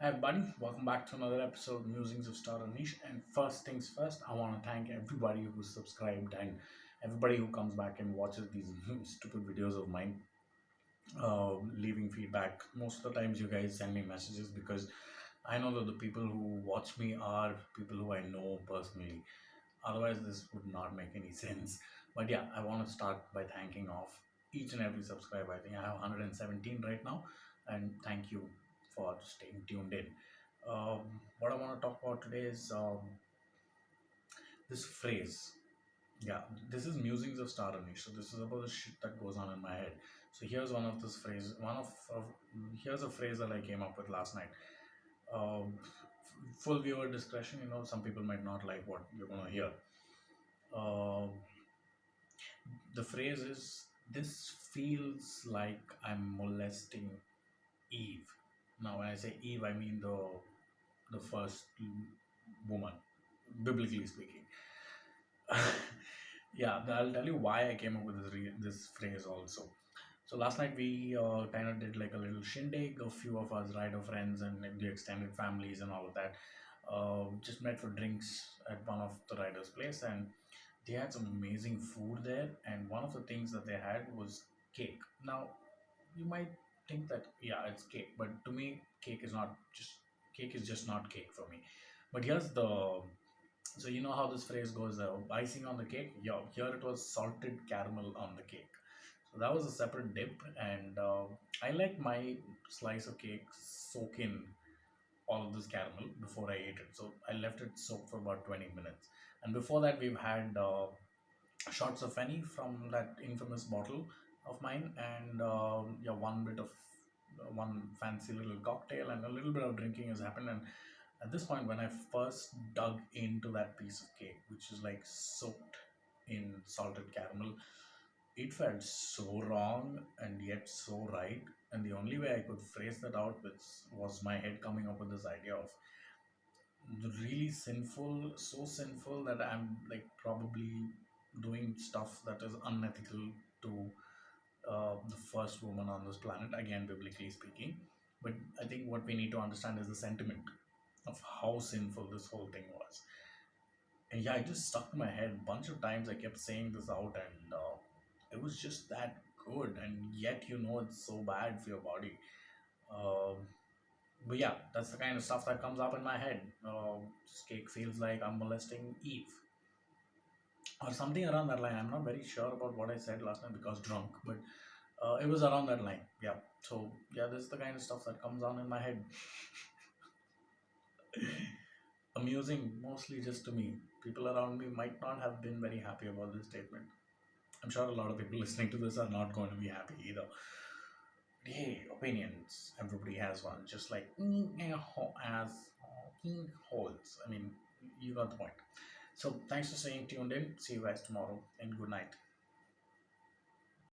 Hi, everybody. Welcome back to another episode of Musings of Star and Niche. And first things first, I want to thank everybody who's subscribed and everybody who comes back and watches these stupid videos of mine, leaving feedback. Most of the times, you guys send me messages because I know that the people who watch me are people who I know personally. Otherwise, this would not make any sense. But yeah, I want to start by thanking off each and every subscriber. I think I have 117 right now, and thank you for staying tuned in. What I want to talk about today is this phrase. Yeah, this is musings of Star Anish. So this is about the shit that goes on in my head. So here's one of this phrase. Here's a phrase that I came up with last night. Full viewer discretion. Some people might not like what you're gonna hear. Um the phrase is, this feels like I'm molesting Eve. Now, when I say Eve, I mean the first woman, biblically speaking. Yeah, I'll tell you why I came up with this phrase also. So last night we kind of did like a little shindig. A few of us rider friends and like the extended families and all of that just met for drinks at one of the riders' place, and they had some amazing food there. And one of the things that they had was cake. Now, you might think that yeah, it's cake, but to me, cake is just not cake for me. But here's the so you know how this phrase goes, icing on the cake. Yeah, here it was salted caramel on the cake. So that was a separate dip, and I like my slice of cake soak in all of this caramel before I ate it. So I left it soak for about 20 minutes. And before that, we've had shots of Fenny from that infamous bottle of mine, and yeah, one fancy little cocktail, and a little bit of drinking has happened. And at this point, when I first dug into that piece of cake, which is like soaked in salted caramel, it felt so wrong and yet so right. And the only way I could phrase that out was my head coming up with this idea of really sinful, so sinful that I'm like probably doing stuff that is unethical to the first woman on this planet, again, biblically speaking. But I think what we need to understand is the sentiment of how sinful this whole thing was. And yeah, it just stuck in my head. Bunch of times I kept saying this out, and it was just that good. And yet, it's so bad for your body. Um, but yeah, that's the kind of stuff that comes up in my head. This cake feels like I'm molesting Eve or something around that line. I'm not very sure about what I said last night because drunk, but it was around that line. Yeah. So yeah, this is the kind of stuff that comes on in my head. Amusing, mostly just to me. People around me might not have been very happy about this statement. I'm sure a lot of people listening to this are not going to be happy either. But hey, opinions. Everybody has one. Just like as king holds. I mean, you got the point. So thanks for staying tuned in. See you guys tomorrow and good night.